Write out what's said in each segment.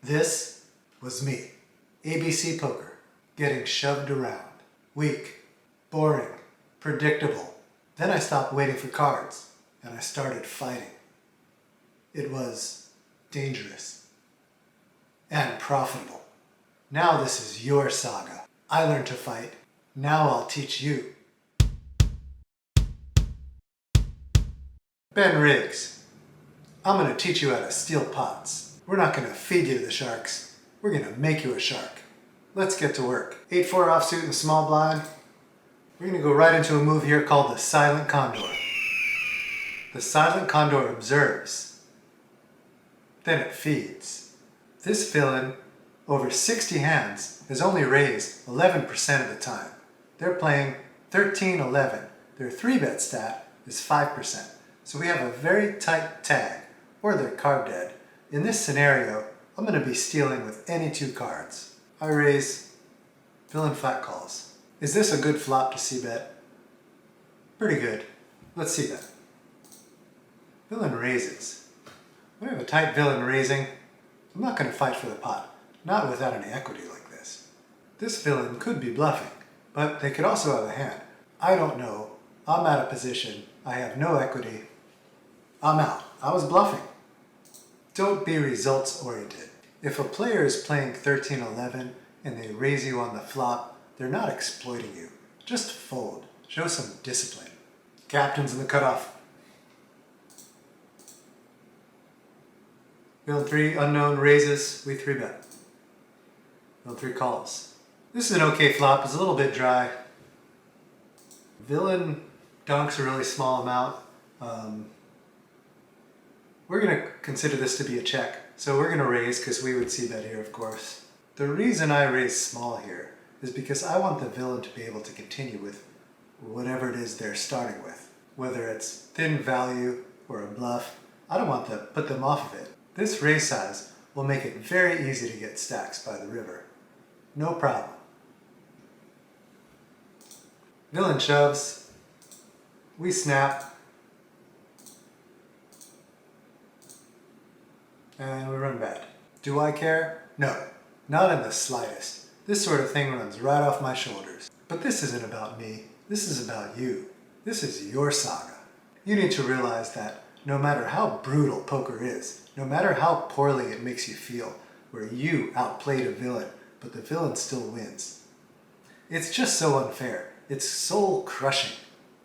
This was me, ABC poker, getting shoved around. Weak, boring, predictable. Then I stopped waiting for cards, and I started fighting. It was dangerous and profitable. Now this is your saga. I learned to fight. Now I'll teach you. Ben Riggs, I'm going to teach you how to steal pots. We're not going to feed you to the sharks. We're going to make you a shark. Let's get to work. 8-4 offsuit in the small blind. We're going to go right into a move here called the Silent Condor. The Silent Condor observes. Then it feeds. This villain, over 60 hands, has only raised 11% of the time. They're playing 13-11. Their 3-bet stat is 5%. So we have a very tight tag, or they're card dead. In this scenario, I'm going to be stealing with any 2 cards. I raise, villain flat calls. Is this a good flop to c-bet? Pretty good. Let's see that. Villain raises. When I have a tight villain raising, I'm not going to fight for the pot, not without any equity like this. This villain could be bluffing, but they could also have a hand. I don't know. I'm out of position. I have no equity. I'm out. I was bluffing. Don't be results oriented. If a player is playing 13-11 and they raise you on the flop, they're not exploiting you. Just fold. Show some discipline. Captain's in the cutoff. Villain 3, unknown, raises. We 3-bet. Villain 3 calls. This is an okay flop. It's a little bit dry. Villain donks a really small amount. We're going to consider this to be a check. So we're going to raise because we would see that here, of course. The reason I raise small here is because I want the villain to be able to continue with whatever it is they're starting with. Whether it's thin value or a bluff, I don't want to put them off of it. This raise size will make it very easy to get stacks by the river. No problem. Villain shoves. We snap. And we run bad. Do I care? No, not in the slightest. This sort of thing runs right off my shoulders. But this isn't about me. This is about you. This is your saga. You need to realize that no matter how brutal poker is, no matter how poorly it makes you feel, where you outplayed a villain, but the villain still wins. It's just so unfair. It's soul crushing.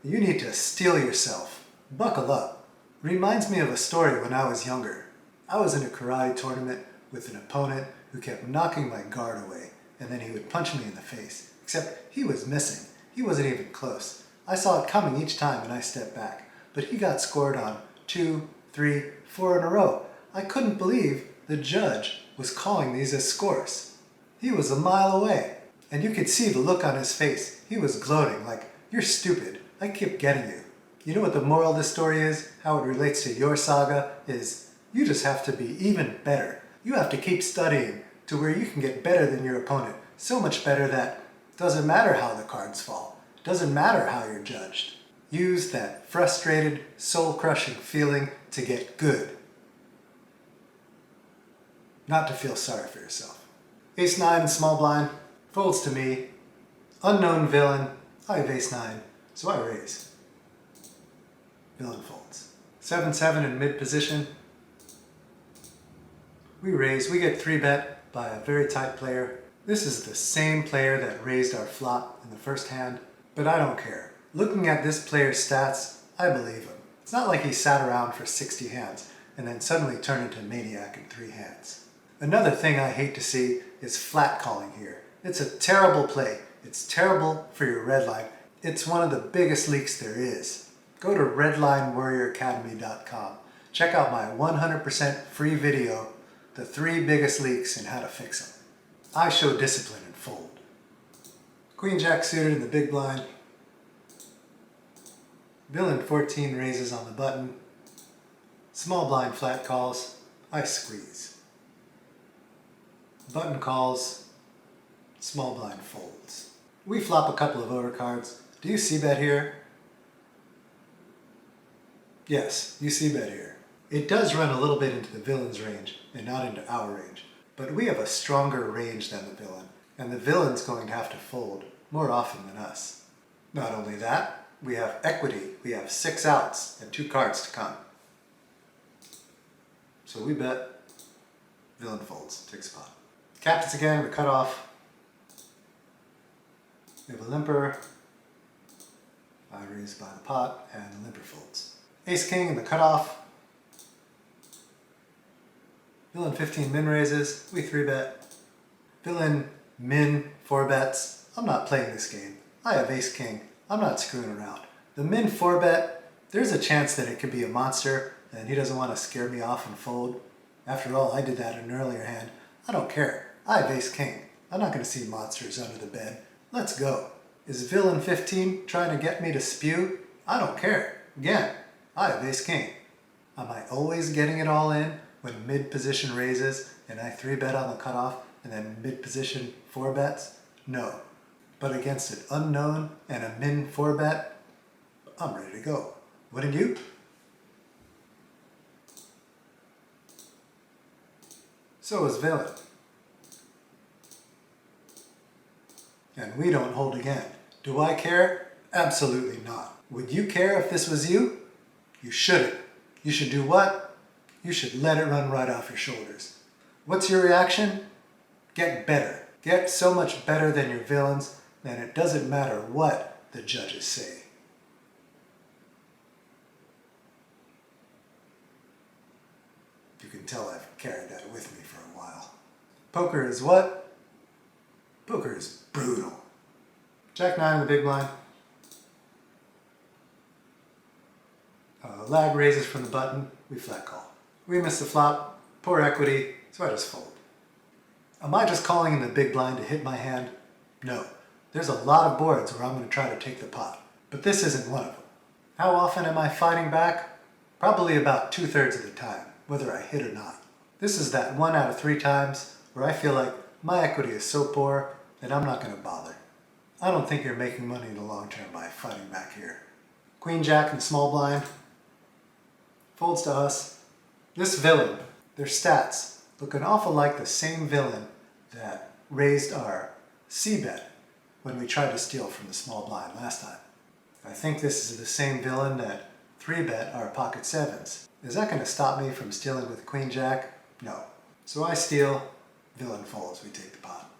You need to steel yourself. Buckle up. Reminds me of a story when I was younger. I was in a karate tournament with an opponent who kept knocking my guard away, and then he would punch me in the face. Except he was missing. He wasn't even close. I saw it coming each time and I stepped back. But he got scored on 2, 3, 4 in a row. I couldn't believe the judge was calling these as scores. He was a mile away, and you could see the look on his face. He was gloating like, "You're stupid. I keep getting you." You know what the moral of this story is? How it relates to your saga is, you just have to be even better. You have to keep studying to where you can get better than your opponent. So much better that it doesn't matter how the cards fall. It doesn't matter how you're judged. Use that frustrated, soul-crushing feeling to get good. Not to feel sorry for yourself. Ace-9 small blind. Folds to me. Unknown villain. I have ace-9, so I raise. Villain folds. 7-7 in mid position. We raise. We get 3-bet by a very tight player. This is the same player that raised our flop in the first hand, but I don't care. Looking at this player's stats, I believe him. It's not like he sat around for 60 hands and then suddenly turned into a maniac in 3 hands. Another thing I hate to see is flat calling here. It's a terrible play. It's terrible for your red line. It's one of the biggest leaks there is. Go to redlinewarrioracademy.com. Check out my 100% free video, The 3 Biggest Leaks and How to Fix Them. I show discipline and fold. Queen Jack suited in the big blind. Villain 14 raises on the button. Small blind flat calls. I squeeze. Button calls. Small blind folds. We flop a couple of overcards. Do you see bet here? Yes, you see bet here. It does run a little bit into the villain's range and not into our range, but we have a stronger range than the villain, and the villain's going to have to fold more often than us. Not only that, we have equity. We have 6 outs and 2 cards to come. So we bet. Villain folds, takes a pot. Captains again, the cutoff. We have a limper. I raise by the pot, and the limper folds. Ace king in the cutoff. Villain 15 min raises, we 3-bet. Villain min 4 bets. I'm not playing this game. I have ace king. I'm not screwing around. The min 4-bet, there's a chance that it could be a monster and he doesn't want to scare me off and fold. After all, I did that in an earlier hand. I don't care. I have ace king. I'm not going to see monsters under the bed. Let's go. Is villain 15 trying to get me to spew? I don't care. Again, I have ace king. Am I always getting it all in when mid position raises and I 3-bet on the cutoff and then mid position 4 bets? No. But against an unknown and a min 4-bet, I'm ready to go. Wouldn't you? So is villain. And we don't hold again. Do I care? Absolutely not. Would you care if this was you? You shouldn't. You should do what? You should let it run right off your shoulders. What's your reaction? Get better. Get so much better than your villains that it doesn't matter what the judges say. You can tell I've carried that with me for a while. Poker is what? Poker is brutal. Jack 9 in the big blind. Lag raises from the button, we flat call. We miss the flop, poor equity, so I just fold. Am I just calling in the big blind to hit my hand? No. There's a lot of boards where I'm going to try to take the pot, but this isn't one of them. How often am I fighting back? Probably about 2/3 of the time, whether I hit or not. This is that 1 out of 3 times where I feel like my equity is so poor that I'm not going to bother. I don't think you're making money in the long term by fighting back here. Queen Jack in the small blind. Folds to us. This villain, their stats look an awful like the same villain that raised our C-bet when we tried to steal from the small blind last time. I think this is the same villain that 3-bet our pocket 7s. Is that going to stop me from stealing with Queen Jack? No. So I steal, villain folds, we take the pot.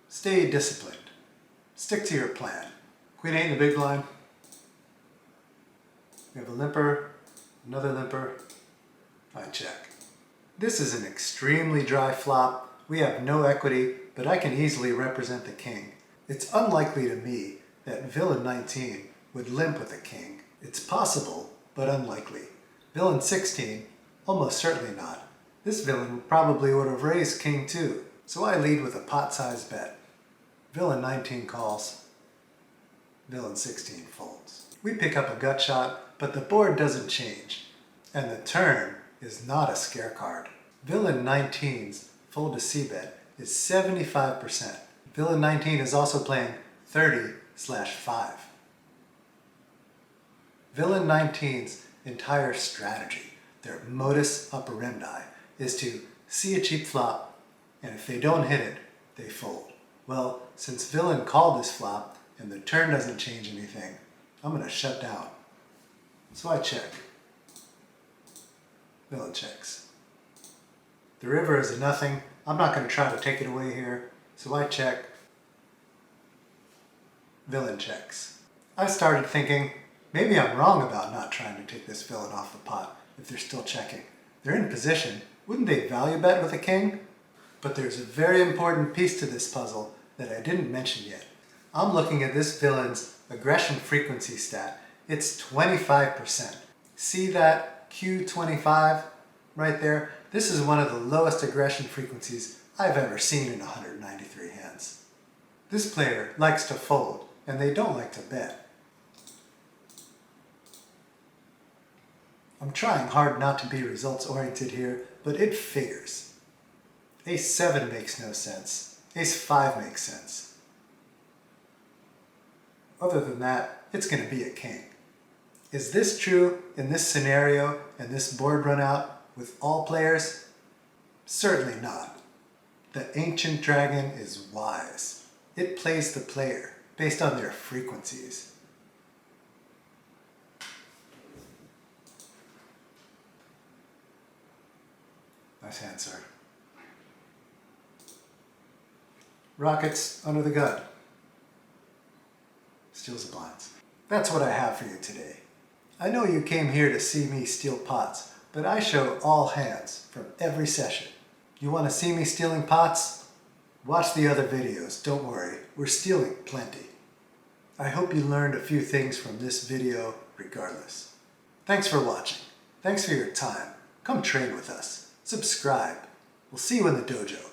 Stay disciplined. Stick to your plan. Queen 8 in the big blind. We have a limper, another limper. I check. This is an extremely dry flop. We have no equity, but I can easily represent the king. It's unlikely to me that villain 19 would limp with a king. It's possible, but unlikely. Villain 16, almost certainly not. This villain probably would have raised king 2, so I lead with a pot-sized bet. Villain 19 calls. Villain 16 folds. We pick up a gut shot, but the board doesn't change, and the turn is not a scare card. Villain 19's fold to C-bet is 75%. Villain 19 is also playing 30/5. Villain 19's entire strategy, their modus operandi, is to see a cheap flop, and if they don't hit it, they fold. Well, since villain called this flop, and the turn doesn't change anything, I'm going to shut down. So I check. Villain checks. The river is a nothing. I'm not going to try to take it away here, so I check. Villain checks. I started thinking, maybe I'm wrong about not trying to take this villain off the pot if they're still checking. They're in position. Wouldn't they value bet with a king? But there's a very important piece to this puzzle that I didn't mention yet. I'm looking at this villain's aggression frequency stat. It's 25%. See that Q25 right there? This is one of the lowest aggression frequencies I've ever seen in 193 hands. This player likes to fold, and they don't like to bet. I'm trying hard not to be results oriented here, but it figures. Ace 7 makes no sense. Ace 5 makes sense. Other than that, it's going to be a king. Is this true in this scenario and this board run out with all players? Certainly not. The ancient dragon is wise. It plays the player based on their frequencies. Nice hand, sir. Rockets under the gun. Steals the blinds. That's what I have for you today. I know you came here to see me steal pots, but I show all hands from every session. You want to see me stealing pots? Watch the other videos. Don't worry, we're stealing plenty. I hope you learned a few things from this video regardless. Thanks for watching. Thanks for your time. Come train with us. Subscribe. We'll see you in the dojo.